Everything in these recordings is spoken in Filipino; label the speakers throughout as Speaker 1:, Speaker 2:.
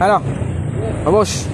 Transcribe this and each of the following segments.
Speaker 1: Ano? Babush.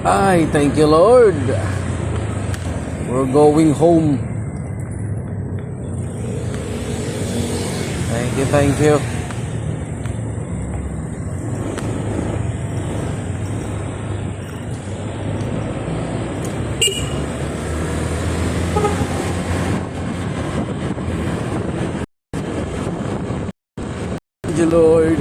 Speaker 1: Ay, thank you Lord. We're going home. Thank you, thank you. Thank you Lord.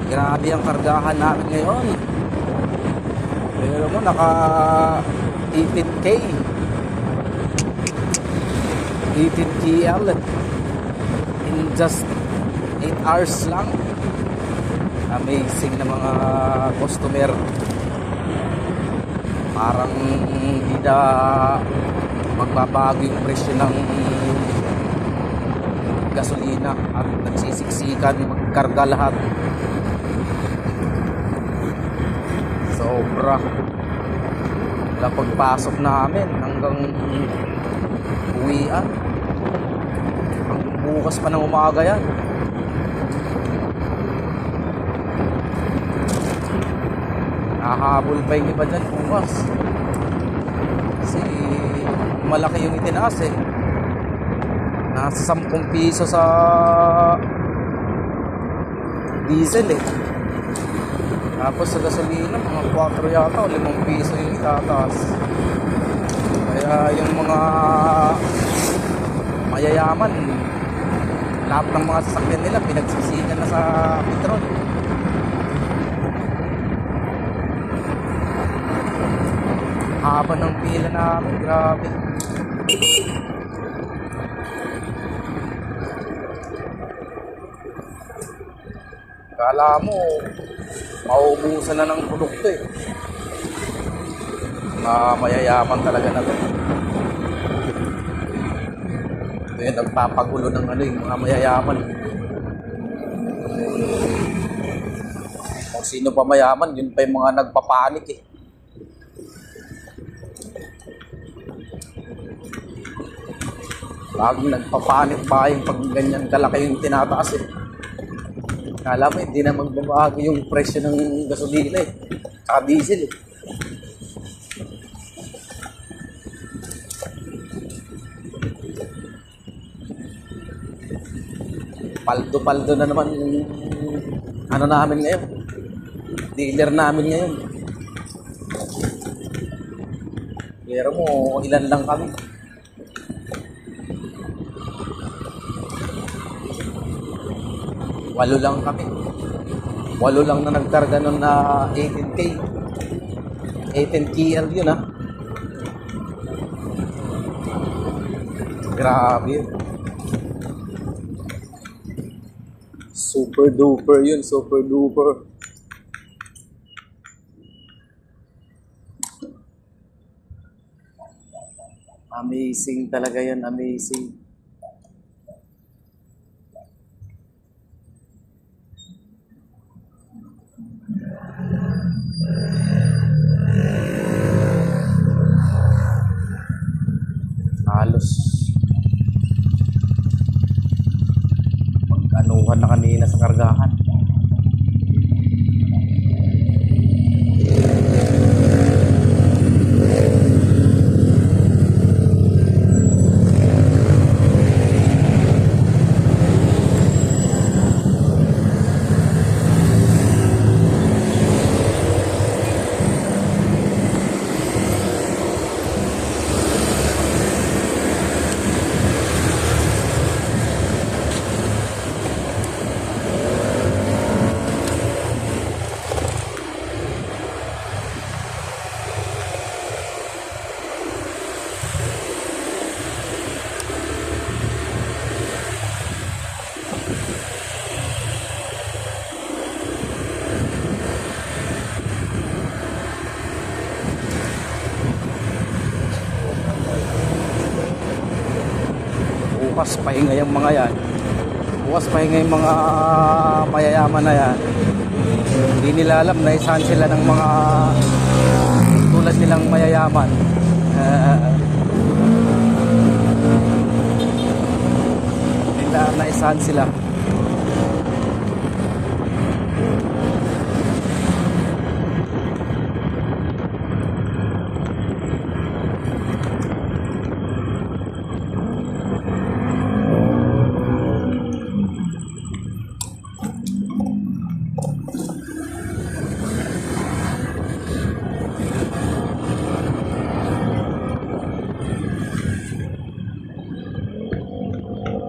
Speaker 1: Grabe ang kargahan namin ngayon. Pero mo naka 18K 18KL in just 8 hours lang. Amazing na mga customer. Parang hindi na magbabago yung presyo ng gasolina at nagsisiksikan magkarga lahat. Sobra. Wala pagpasok namin hanggang uwian. Hanggang bukas pa ng umaga yan. Nahabol pa yung iba dyan bukas. Kasi malaki yung itinaas eh. Nasa 10 piso sa diesel eh. Tapos sa gasolina, mga 4 yata o 5 piso yung itataas. Kaya yung mga mayayaman, lahat ng mga sasakyan nila pinagsisigan na sa petrol. Haba ng pila namin, grabe. Kala mo mauubusan na ng produkto eh. Na mayayaman talaga na to. Ito yung nagpapagulo ng yung mga mayayaman. Kung sino pa mayaman, yun pa yung mga nagpapanik eh. Laging nagpapanik pa yung pag ganyan kalaki yung tinataas eh. Kala mo, hindi na magbabago yung presyo ng gasolina eh. Saka diesel eh. Paldo-paldo na naman yung ano namin ngayon. Dealer namin ngayon. Pero mo, ilan lang kami. Walo lang kami. Walo lang na nagkarga nun na 18K. 18KL yun ha. Grabe yun. Super duper yun. Super duper. Amazing talaga yan. Amazing. Halos mag-anuhan na kanina sa kargahan. Bukas pahinga yung mga yan. Bukas pahinga yung mga mayayaman na yan. Hindi nila alam na isahan sila ng mga tulad nilang mayayaman. Nila na isahan sila.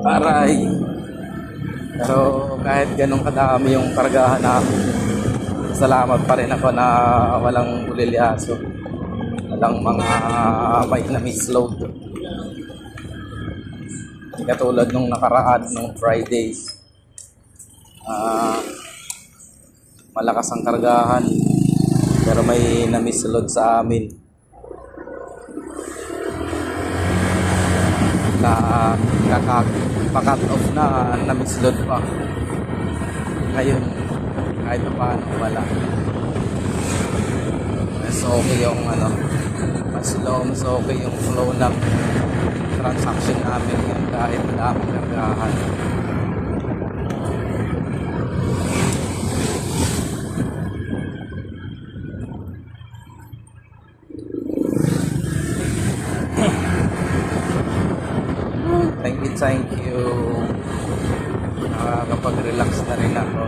Speaker 1: Aray. Pero kahit ganun kadami yung kargahan namin, salamat pa rin ako na walang bulilyaso, walang mga may na-misload. Hindi katulad nung nakaraan, nung Fridays. Malakas ang kargahan pero may na-misload sa amin na pa-cut off na na-misload pa. Ngayon kahit pa paano wala. Mas okay yung mas okay yung flow ng transaction namin yung kahit madaming kargahan. Thank you. Nakakapag-relax na rin ako.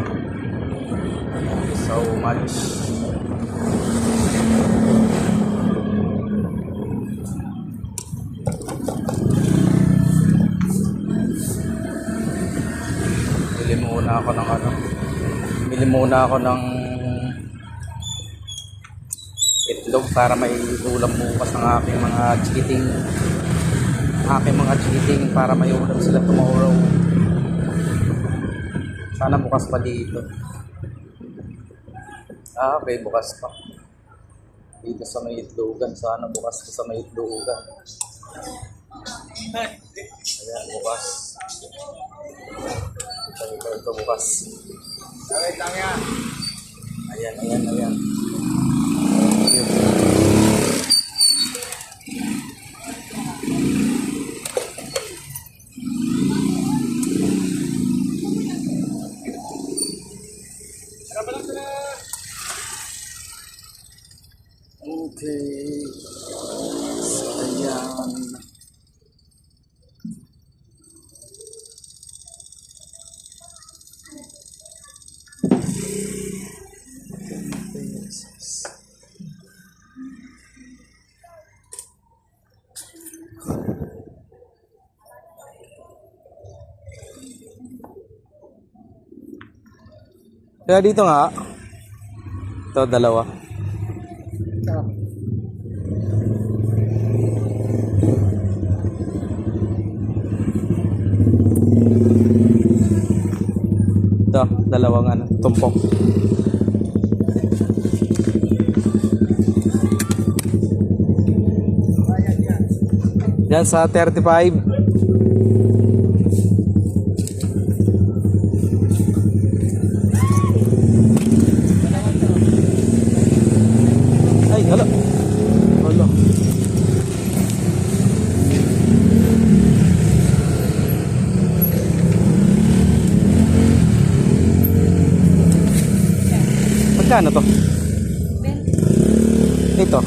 Speaker 1: Thank you so much. Bili muna ako ng itlog para may ulam bukas ng aking mga cheating. Para may ulam sila tomorrow. Sana bukas pa dito. Okay, bukas pa dito sa may itlogan. Sana bukas pa sa may itlogan. Ayan, bukas. Ito bukas. Wait lang yan. Ayan. Okay. So, ayan. Kaya dito nga. Ito, dalawa. Ito, dalawang tumpok. Yan sa 35. Ay, hala. Hala. Magkano to? 20. Ito?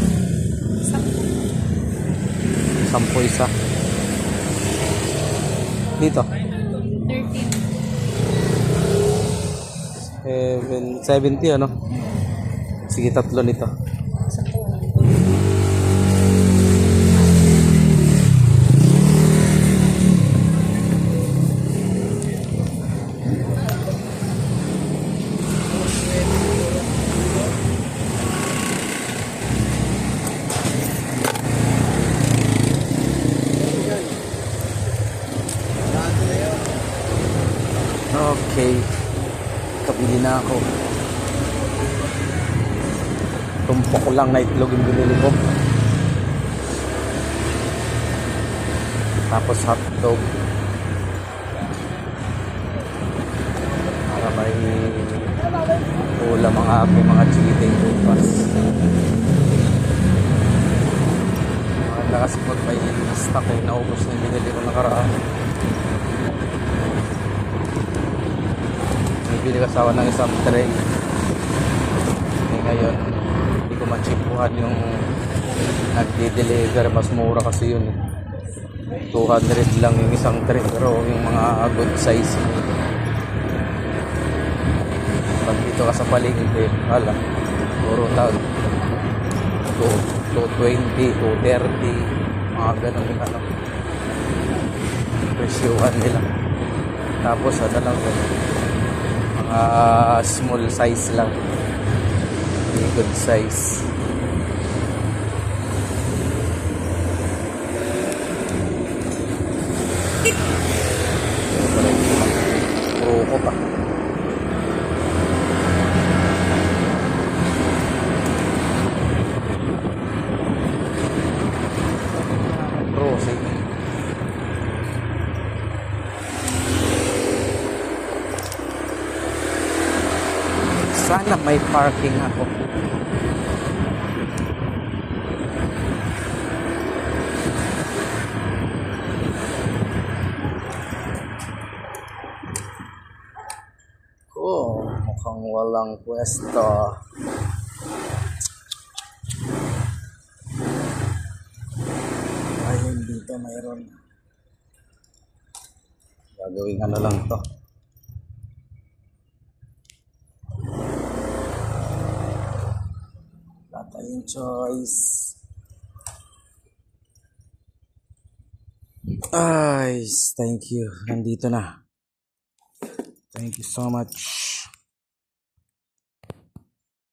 Speaker 1: 10 isa. Dito? 13. 70 ano? Sige, tatlo nito. Okay. Kabili na ako. Tumpok ko lang na itlog yung binili ko. Tapos hotdog. Para may Kulang ang aking mga cheating bukas. Maganda kasi pag may stock eh, naubos na yung binili ko nakaraan. Bibili kasi ako ng isang tray. Eh ngayon, hindi ko ma-checkuhan yung nagdi-deliver. Mas mura kasi yun eh. 200 lang yung isang tray, pero yung mga good size pag dito ka sa palengke, wala, puro tag 220, 230, mga ganun yung ano, presyuhan nila. Tapos ano lang ganun, mga small size lang, hindi good size. Ko pa. Rosy. Sana may parking ako. Oh, mukhang walang pwesto. Ayun, dito mayroon. Gagawin ano lang to. Wala tayong choice. Ay, thank you. Nandito na. Thank you so much.